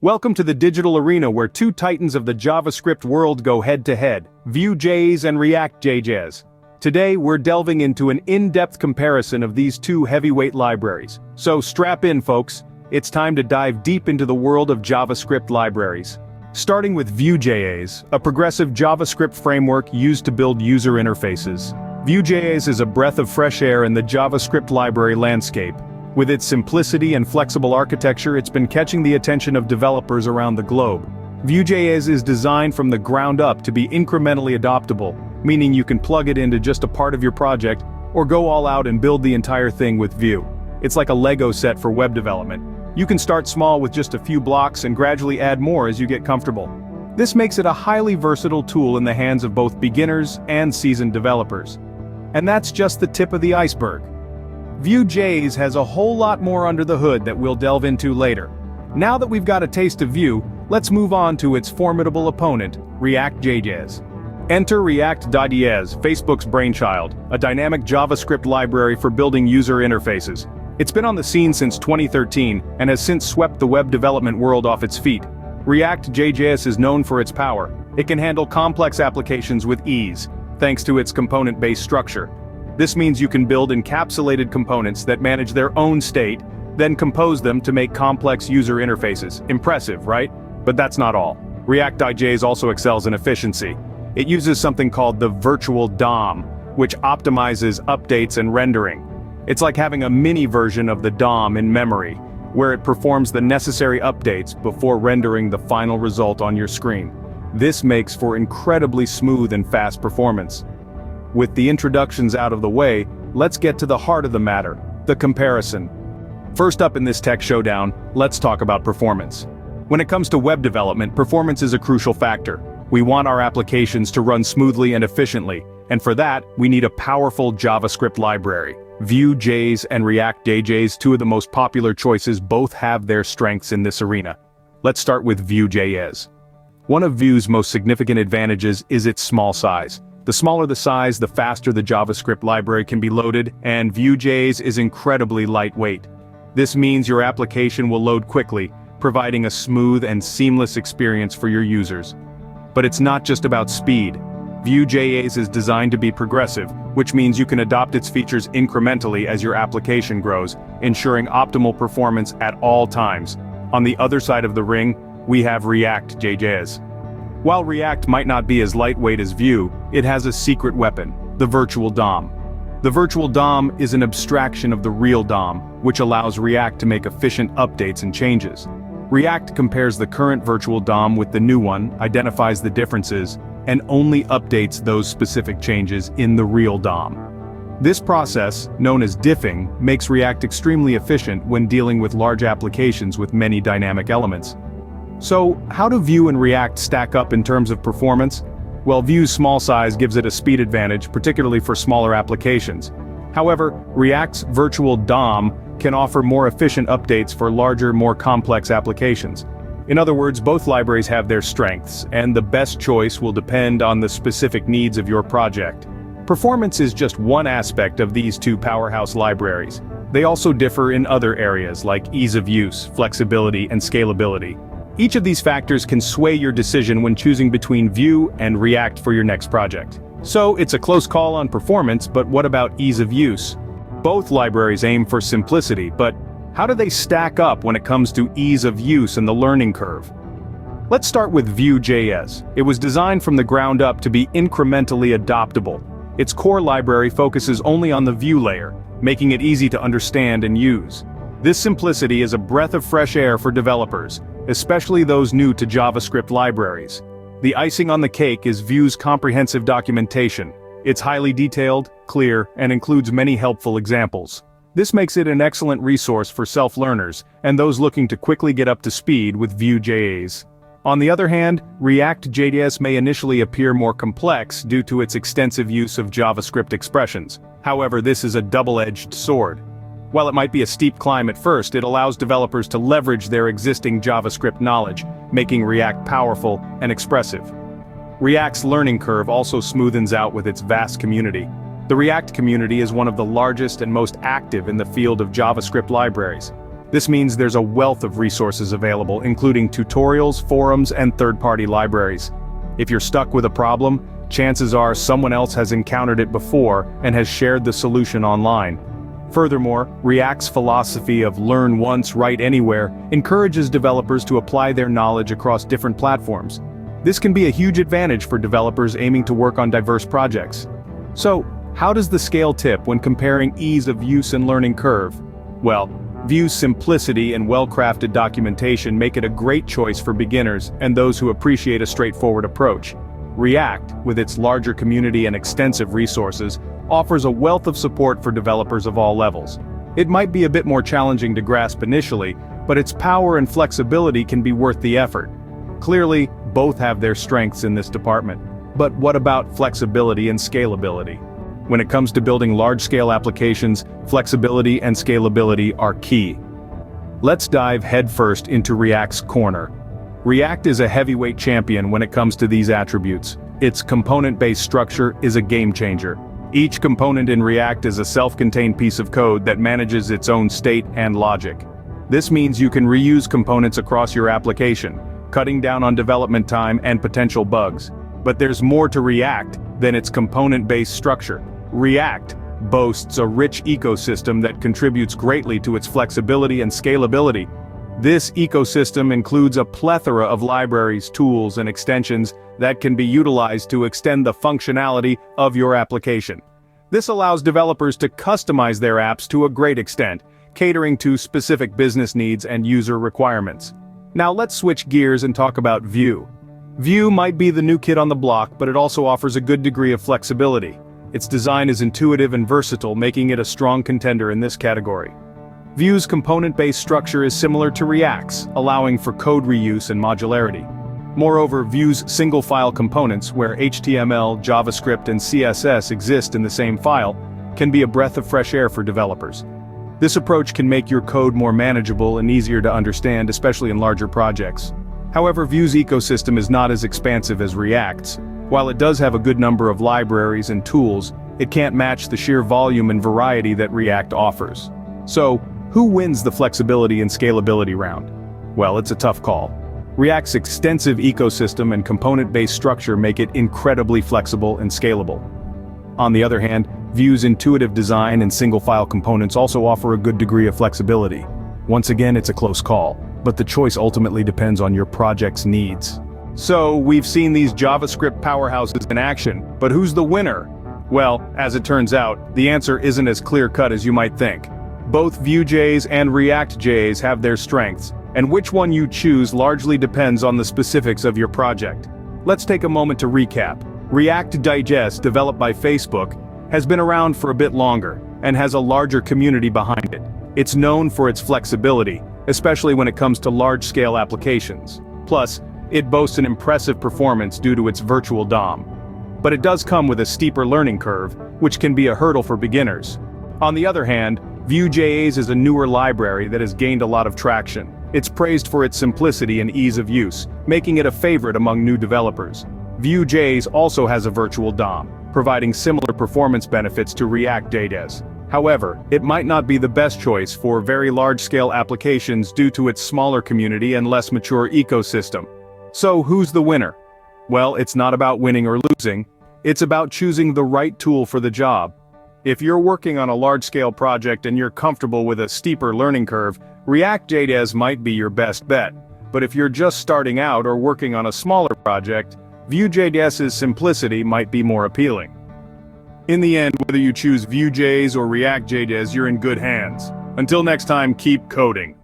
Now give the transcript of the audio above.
Welcome to the digital arena where two titans of the JavaScript world go head-to-head, Vue.js and React.js. Today, we're delving into an in-depth comparison of these two heavyweight libraries. So strap in, folks. It's time to dive deep into the world of JavaScript libraries. Starting with Vue.js, a progressive JavaScript framework used to build user interfaces. Vue.js is a breath of fresh air in the JavaScript library landscape. With its simplicity and flexible architecture, it's been catching the attention of developers around the globe. Vue.js is designed from the ground up to be incrementally adoptable, meaning you can plug it into just a part of your project, or go all out and build the entire thing with Vue. It's like a Lego set for web development. You can start small with just a few blocks and gradually add more as you get comfortable. This makes it a highly versatile tool in the hands of both beginners and seasoned developers. And that's just the tip of the iceberg. Vue.js has a whole lot more under the hood that we'll delve into later. Now that we've got a taste of Vue, let's move on to its formidable opponent, React.js. Enter React.js, Facebook's brainchild, a dynamic JavaScript library for building user interfaces. It's been on the scene since 2013 and has since swept the web development world off its feet. React.js is known for its power. It can handle complex applications with ease, thanks to its component-based structure. This means you can build encapsulated components that manage their own state, then compose them to make complex user interfaces. Impressive, right? But that's not all. React.js also excels in efficiency. It uses something called the virtual DOM, which optimizes updates and rendering. It's like having a mini version of the DOM in memory, where it performs the necessary updates before rendering the final result on your screen. This makes for incredibly smooth and fast performance. With the introductions out of the way, let's get to the heart of the matter, the comparison. First up in this tech showdown, let's talk about performance. When it comes to web development, performance is a crucial factor. We want our applications to run smoothly and efficiently, and for that, we need a powerful JavaScript library. Vue.js and React.js, two of the most popular choices, both have their strengths in this arena. Let's start with Vue.js. One of Vue's most significant advantages is its small size. The smaller the size, the faster the JavaScript library can be loaded, and Vue.js is incredibly lightweight. This means your application will load quickly, providing a smooth and seamless experience for your users. But it's not just about speed. Vue.js is designed to be progressive, which means you can adopt its features incrementally as your application grows, ensuring optimal performance at all times. On the other side of the ring, we have React.js. While React might not be as lightweight as Vue, it has a secret weapon, the virtual DOM. The virtual DOM is an abstraction of the real DOM, which allows React to make efficient updates and changes. React compares the current virtual DOM with the new one, identifies the differences, and only updates those specific changes in the real DOM. This process, known as diffing, makes React extremely efficient when dealing with large applications with many dynamic elements. So, how do Vue and React stack up in terms of performance? Well, Vue's small size gives it a speed advantage, particularly for smaller applications. However, React's virtual DOM can offer more efficient updates for larger, more complex applications. In other words, both libraries have their strengths, and the best choice will depend on the specific needs of your project. Performance is just one aspect of these two powerhouse libraries. They also differ in other areas like ease of use, flexibility, and scalability. Each of these factors can sway your decision when choosing between Vue and React for your next project. So it's a close call on performance, but what about ease of use? Both libraries aim for simplicity, but how do they stack up when it comes to ease of use and the learning curve? Let's start with Vue.js. It was designed from the ground up to be incrementally adoptable. Its core library focuses only on the Vue layer, making it easy to understand and use. This simplicity is a breath of fresh air for developers, especially those new to JavaScript libraries. The icing on the cake is Vue's comprehensive documentation. It's highly detailed, clear, and includes many helpful examples. This makes it an excellent resource for self-learners and those looking to quickly get up to speed with Vue.js. On the other hand, React.js may initially appear more complex due to its extensive use of JavaScript expressions. However, this is a double-edged sword. While it might be a steep climb at first, it allows developers to leverage their existing JavaScript knowledge, making React powerful and expressive. React's learning curve also smoothens out with its vast community. The React community is one of the largest and most active in the field of JavaScript libraries. This means there's a wealth of resources available, including tutorials, forums, and third-party libraries. If you're stuck with a problem, chances are someone else has encountered it before and has shared the solution online. Furthermore, React's philosophy of learn once, write anywhere encourages developers to apply their knowledge across different platforms. This can be a huge advantage for developers aiming to work on diverse projects. So, how does the scale tip when comparing ease of use and learning curve? Well, Vue's simplicity and well-crafted documentation make it a great choice for beginners and those who appreciate a straightforward approach. React, with its larger community and extensive resources, offers a wealth of support for developers of all levels. It might be a bit more challenging to grasp initially, but its power and flexibility can be worth the effort. Clearly, both have their strengths in this department. But what about flexibility and scalability? When it comes to building large-scale applications, flexibility and scalability are key. Let's dive headfirst into React's corner. React is a heavyweight champion when it comes to these attributes. Its component-based structure is a game-changer. Each component in React is a self-contained piece of code that manages its own state and logic. This means you can reuse components across your application, cutting down on development time and potential bugs. But there's more to React than its component-based structure. React boasts a rich ecosystem that contributes greatly to its flexibility and scalability. This ecosystem includes a plethora of libraries, tools, and extensions that can be utilized to extend the functionality of your application. This allows developers to customize their apps to a great extent, catering to specific business needs and user requirements. Now let's switch gears and talk about Vue. Vue might be the new kid on the block, but it also offers a good degree of flexibility. Its design is intuitive and versatile, making it a strong contender in this category. Vue's component-based structure is similar to React's, allowing for code reuse and modularity. Moreover, Vue's single-file components, where HTML, JavaScript, and CSS exist in the same file, can be a breath of fresh air for developers. This approach can make your code more manageable and easier to understand, especially in larger projects. However, Vue's ecosystem is not as expansive as React's. While it does have a good number of libraries and tools, it can't match the sheer volume and variety that React offers. So, who wins the flexibility and scalability round? Well, it's a tough call. React's extensive ecosystem and component-based structure make it incredibly flexible and scalable. On the other hand, Vue's intuitive design and single-file components also offer a good degree of flexibility. Once again, it's a close call, but the choice ultimately depends on your project's needs. So, we've seen these JavaScript powerhouses in action, but who's the winner? Well, as it turns out, the answer isn't as clear-cut as you might think. Both Vue.js and React.js have their strengths, and which one you choose largely depends on the specifics of your project. Let's take a moment to recap. React.js, developed by Facebook, has been around for a bit longer, and has a larger community behind it. It's known for its flexibility, especially when it comes to large-scale applications. Plus, it boasts an impressive performance due to its virtual DOM. But it does come with a steeper learning curve, which can be a hurdle for beginners. On the other hand, Vue.js is a newer library that has gained a lot of traction. It's praised for its simplicity and ease of use, making it a favorite among new developers. Vue.js also has a virtual DOM, providing similar performance benefits to React.js. However, it might not be the best choice for very large-scale applications due to its smaller community and less mature ecosystem. So who's the winner? Well, it's not about winning or losing, it's about choosing the right tool for the job. If you're working on a large-scale project and you're comfortable with a steeper learning curve, React.js might be your best bet. But if you're just starting out or working on a smaller project, Vue.js's simplicity might be more appealing. In the end, whether you choose Vue.js or React.js, you're in good hands. Until next time, keep coding.